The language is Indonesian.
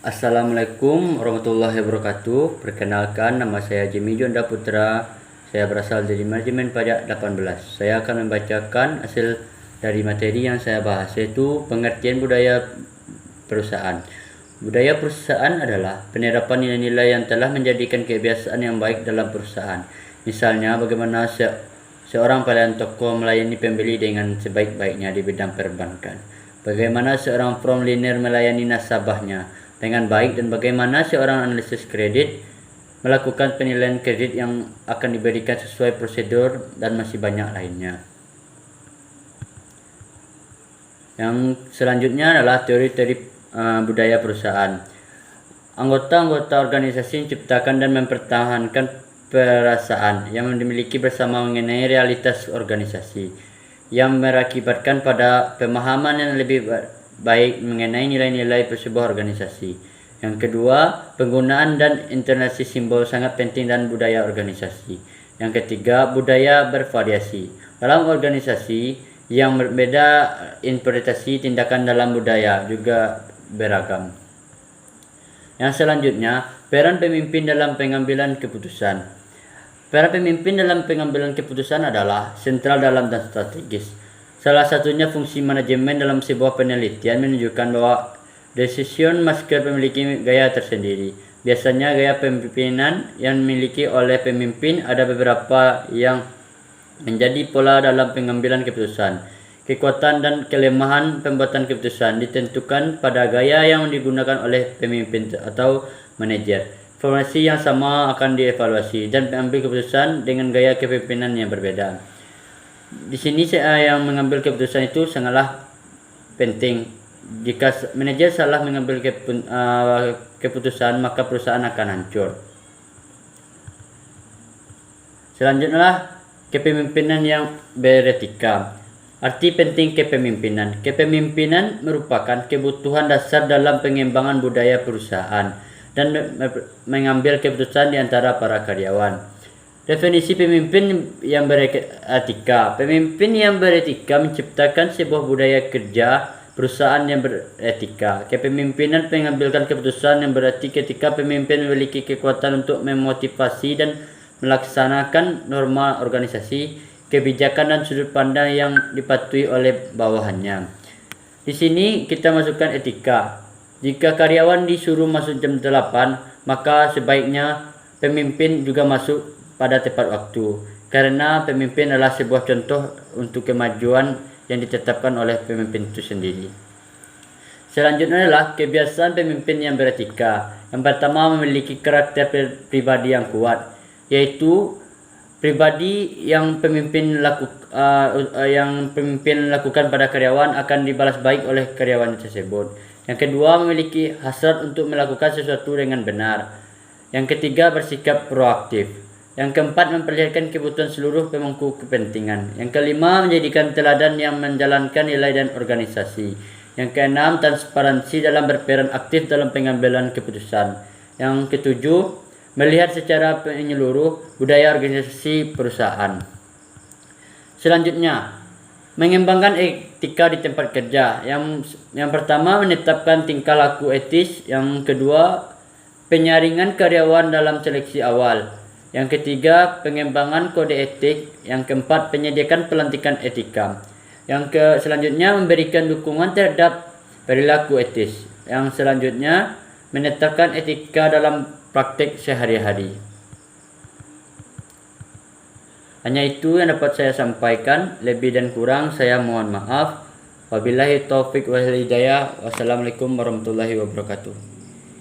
Assalamualaikum warahmatullahi wabarakatuh. Perkenalkan, nama saya Jimmy Jonda Putra. Saya berasal dari Manajemen Pajak 18. Saya akan membacakan hasil dari materi yang saya bahas, yaitu pengertian budaya perusahaan. Budaya perusahaan adalah penerapan nilai-nilai yang telah menjadikan kebiasaan yang baik dalam perusahaan. Misalnya, bagaimana seorang pelayan toko melayani pembeli dengan sebaik-baiknya di bidang perbankan. Bagaimana seorang frontliner melayani nasabahnya dengan baik, dan bagaimana seorang analisis kredit melakukan penilaian kredit yang akan diberikan sesuai prosedur, dan masih banyak lainnya. Yang selanjutnya adalah teori-teori budaya perusahaan. Anggota-anggota organisasi menciptakan dan mempertahankan perasaan yang dimiliki bersama mengenai realitas organisasi, yang berakibatkan pada pemahaman yang lebih baik mengenai nilai-nilai sebuah organisasi. Yang kedua, penggunaan dan internalisasi simbol sangat penting dalam budaya organisasi. Yang ketiga, budaya bervariasi. Dalam organisasi yang berbeda, interpretasi tindakan dalam budaya juga beragam. Yang selanjutnya, peran pemimpin dalam pengambilan keputusan. Peran pemimpin dalam pengambilan keputusan adalah sentral dalam dan strategis. Salah satunya fungsi manajemen dalam sebuah penelitian menunjukkan bahwa decision maker memiliki gaya tersendiri. Biasanya gaya pemimpinan yang dimiliki oleh pemimpin ada beberapa yang menjadi pola dalam pengambilan keputusan. Kekuatan dan kelemahan pembuatan keputusan ditentukan pada gaya yang digunakan oleh pemimpin atau manajer. Formasi yang sama akan dievaluasi dan mengambil keputusan dengan gaya kepemimpinan yang berbeda. Di sini yang mengambil keputusan itu sangatlah penting. Jika manajer salah mengambil keputusan, maka perusahaan akan hancur. Selanjutnya, kepemimpinan yang beretika. Arti penting kepemimpinan. Kepemimpinan merupakan kebutuhan dasar dalam pengembangan budaya perusahaan dan mengambil keputusan di antara para karyawan. Definisi pemimpin yang beretika. Pemimpin yang beretika menciptakan sebuah budaya kerja perusahaan yang beretika. Kepemimpinan mengambilkan keputusan yang berarti ketika pemimpin memiliki kekuatan untuk memotivasi dan melaksanakan norma organisasi, kebijakan dan sudut pandang yang dipatuhi oleh bawahannya. Di sini kita masukkan etika. Jika karyawan disuruh masuk jam 8, maka sebaiknya pemimpin juga masuk pada tepat waktu, karena pemimpin adalah sebuah contoh untuk kemajuan yang ditetapkan oleh pemimpin itu sendiri. Selanjutnya adalah kebiasaan pemimpin yang beretika. Yang pertama, memiliki karakter pribadi yang kuat, yaitu pribadi yang pemimpin lakukan pada karyawan akan dibalas baik oleh karyawan tersebut. Yang kedua, memiliki hasrat untuk melakukan sesuatu dengan benar. Yang ketiga, bersikap proaktif. Yang keempat, memperlihatkan kebutuhan seluruh pemangku kepentingan. Yang kelima, menjadikan teladan yang menjalankan nilai dan organisasi. Yang keenam, transparansi dalam berperan aktif dalam pengambilan keputusan. Yang ketujuh, melihat secara menyeluruh budaya organisasi perusahaan. Selanjutnya, mengembangkan etika di tempat kerja. Yang pertama, menetapkan tingkah laku etis. Yang kedua, penyaringan karyawan dalam seleksi awal. Yang ketiga, pengembangan kode etik. Yang keempat, penyediaan pelantikan etika. Selanjutnya, memberikan dukungan terhadap perilaku etis. Yang selanjutnya, menetapkan etika dalam praktik sehari-hari. Hanya itu yang dapat saya sampaikan. Lebih dan kurang saya mohon maaf. Wabillahi taufik wal hidayah. Wassalamualaikum warahmatullahi wabarakatuh.